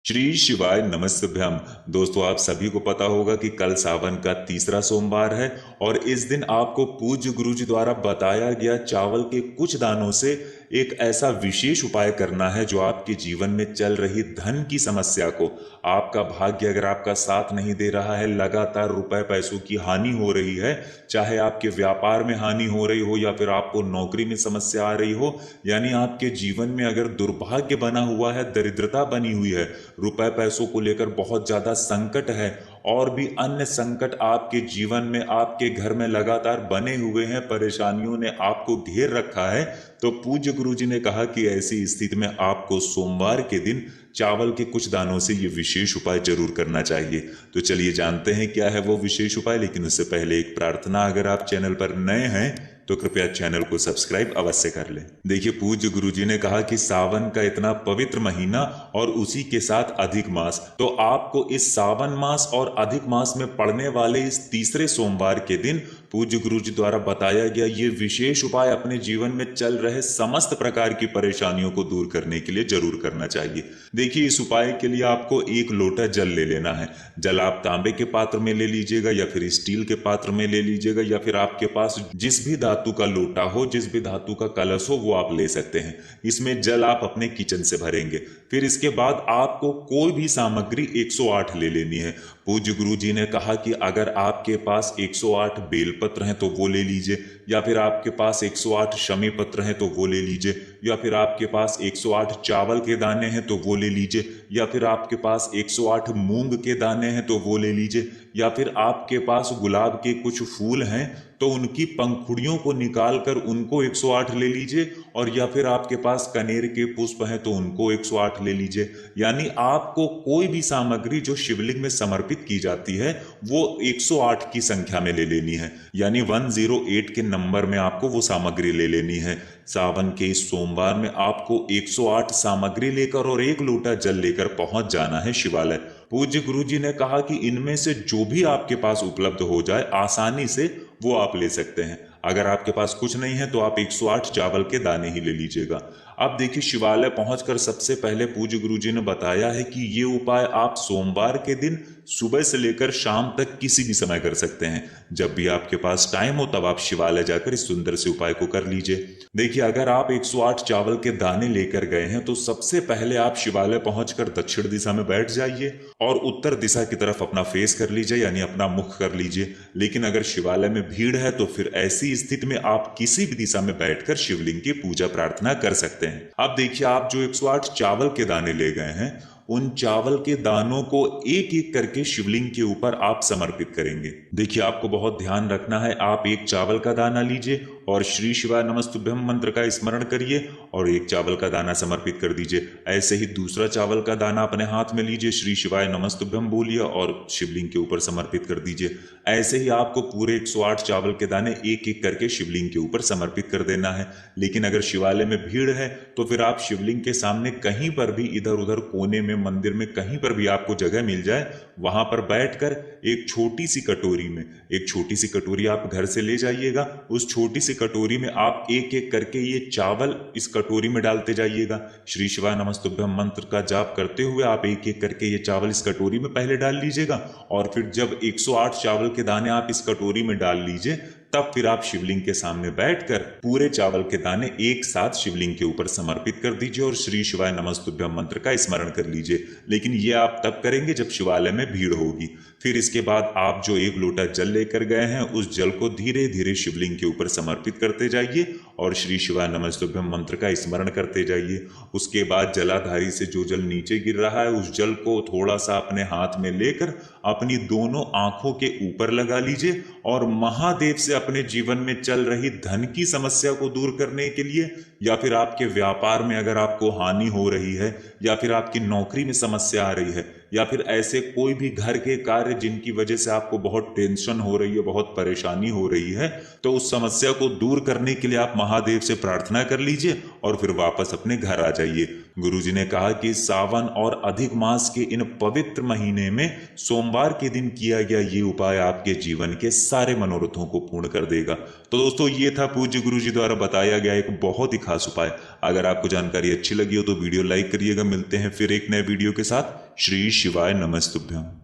श्री शिवाय नमस्तभ्यम। दोस्तों, आप सभी को पता होगा कि कल सावन का तीसरा सोमवार है और इस दिन आपको पूज्य गुरु जी द्वारा बताया गया चावल के कुछ दानों से एक ऐसा विशेष उपाय करना है जो आपके जीवन में चल रही धन की समस्या को, आपका भाग्य अगर आपका साथ नहीं दे रहा है, लगातार रुपए पैसों की हानि हो रही है, चाहे आपके व्यापार में हानि हो रही हो या फिर आपको नौकरी में समस्या आ रही हो, यानी आपके जीवन में अगर दुर्भाग्य बना हुआ है, दरिद्रता बनी हुई है, रुपए पैसों को लेकर बहुत ज्यादा संकट है और भी अन्य संकट आपके जीवन में आपके घर में लगातार बने हुए हैं, परेशानियों ने आपको घेर रखा है, तो पूज्य गुरु जी ने कहा कि ऐसी स्थिति में आपको सोमवार के दिन चावल के कुछ दानों से ये विशेष उपाय जरूर करना चाहिए। तो चलिए जानते हैं क्या है वो विशेष उपाय, लेकिन उससे पहले एक प्रार्थना, अगर आप चैनल पर नए हैं तो कृपया चैनल को सब्सक्राइब अवश्य कर लें। देखिए, पूज्य गुरु जी ने कहा कि सावन का इतना पवित्र महीना और उसी के साथ अधिक मास, तो आपको इस सावन मास और अधिक मास में पड़ने वाले इस तीसरे सोमवार के दिन पूज्य गुरु जी द्वारा बताया गया ये विशेष उपाय अपने जीवन में चल रहे समस्त प्रकार की परेशानियों को दूर करने के लिए जरूर करना चाहिए। देखिए, इस उपाय के लिए आपको एक लोटा जल ले लेना है। जल आप तांबे के पात्र में ले लीजिएगा या फिर स्टील के पात्र में ले लीजिएगा या फिर आपके पास जिस भी धातु का लोटा हो, जिस भी धातु का कलश हो, वो आप ले सकते हैं। इसमें जल आप अपने किचन से भरेंगे। फिर इसके बाद आपको कोई भी सामग्री 108 ले लेनी है। पूज्य गुरु जी ने कहा कि अगर आपके पास 108 बेलपत्र हैं तो वो ले लीजिए, या फिर आपके पास 108 शमी पत्र हैं तो वो ले लीजिए, या फिर आपके पास 108 चावल के दाने हैं तो वो ले लीजिए, या फिर आपके पास 108 मूंग के दाने हैं तो वो ले लीजिए, या फिर आपके पास गुलाब के कुछ फूल हैं तो उनकी पंखुड़ियों को निकालकर उनको 108 ले लीजिए, और या फिर आपके पास कनेर के पुष्प हैं तो उनको 108 ले लीजिए। यानी आपको कोई भी सामग्री जो शिवलिंग में समर्पित की जाती है वो 108 की संख्या में ले लेनी है, यानी 108 के नंबर में आपको वो सामग्री ले लेनी है। सावन के इस सोमवार में आपको 108 सामग्री लेकर और एक लोटा जल लेकर पहुंच जाना है शिवालय। पूज्य गुरु जी ने कहा कि इनमें से जो भी आपके पास उपलब्ध हो जाए आसानी से वो आप ले सकते हैं। अगर आपके पास कुछ नहीं है तो आप 108 चावल के दाने ही ले लीजिएगा। अब देखिए, शिवालय पहुंचकर सबसे पहले पूज्य गुरु जी ने बताया है कि ये उपाय आप सोमवार के दिन सुबह से लेकर शाम तक किसी भी समय कर सकते हैं। जब भी आपके पास टाइम हो तब आप शिवालय जाकर इस सुंदर से उपाय को कर लीजिए। देखिए, अगर आप 108 चावल के दाने लेकर गए हैं तो सबसे पहले आप शिवालय पहुंचकर दक्षिण दिशा में बैठ जाइए और उत्तर दिशा की तरफ अपना फेस कर लीजिए, यानी अपना मुख कर लीजिए। लेकिन अगर शिवालय में भीड़ है तो फिर ऐसी स्थिति में आप किसी भी दिशा में बैठकर शिवलिंग की पूजा प्रार्थना कर सकते हैं। अब देखिए, आप जो 108 चावल के दाने ले गए हैं उन चावल के दानों को एक एक करके शिवलिंग के ऊपर आप समर्पित करेंगे। देखिए, आपको बहुत ध्यान रखना है। आप एक चावल का दाना लीजिए और श्री शिवाय नमस्तुभ्यम मंत्र का स्मरण करिए और एक चावल का दाना समर्पित कर दीजिए। ऐसे ही दूसरा चावल का दाना अपने हाथ में लीजिए, श्री शिवाय नमस्तुभ्यम बोलिए और शिवलिंग के ऊपर समर्पित कर दीजिए। ऐसे ही आपको पूरे 108 चावल के दाने एक एक करके शिवलिंग के ऊपर समर्पित कर देना है। लेकिन अगर शिवालय में भीड़ है तो फिर आप शिवलिंग के सामने कहीं पर भी, इधर उधर कोने में, मंदिर में, कहीं पर भी आपको जगह मिल जाए, वहां पर बैठकर एक छोटी सी कटोरी में, एक छोटी सी कटोरी आप घर से ले जाइएगा। उस छोटी सी कटोरी में आप एक एक करके ये चावल इस कटोरी में डालते जाइएगा। श्री शिवाय नमस्तुभ्यम मंत्र का जाप करते हुए आप एक एक करके ये चावल इस कटोरी में पहले डाल लीजिएगा, और फिर जब 108 चावल के दाने आप इस कटोरी में डाल लीजिए तब फिर आप शिवलिंग के सामने बैठकर पूरे चावल के दाने एक साथ शिवलिंग के ऊपर समर्पित कर दीजिए और श्री शिवाय नमस्तुभ्यम मंत्र का स्मरण कर लीजिए। लेकिन ये आप तब करेंगे जब शिवालय में भीड़ होगी। फिर इसके बाद आप जो एक लोटा जल लेकर गए हैं उस जल को धीरे धीरे शिवलिंग के ऊपर समर्पित करते जाइए और श्री शिवाय नमस्तुभ्यम मंत्र का स्मरण करते जाइए। उसके बाद जलाधारी से जो जल नीचे गिर रहा है उस जल को थोड़ा सा अपने हाथ में लेकर अपनी दोनों आंखों के ऊपर लगा लीजिए और महादेव से अपने जीवन में चल रही धन की समस्या को दूर करने के लिए, या फिर आपके व्यापार में अगर आपको हानि हो रही है, या फिर आपकी नौकरी में समस्या आ रही है, या फिर ऐसे कोई भी घर के कार्य जिनकी वजह से आपको बहुत टेंशन हो रही है, बहुत परेशानी हो रही है, तो उस समस्या को दूर करने के लिए आप महादेव से प्रार्थना कर लीजिए और फिर वापस अपने घर आ जाइए। गुरुजी ने कहा कि सावन और अधिक मास के इन पवित्र महीने में सोमवार के दिन किया गया ये उपाय आपके जीवन के सारे मनोरथों को पूर्ण कर देगा। तो दोस्तों, ये था पूज्य गुरुजी द्वारा बताया गया एक बहुत ही खास उपाय। अगर आपको जानकारी अच्छी लगी हो तो वीडियो लाइक करिएगा। मिलते हैं फिर एक नए वीडियो के साथ। श्री शिवाय नमस्तुभ्यम।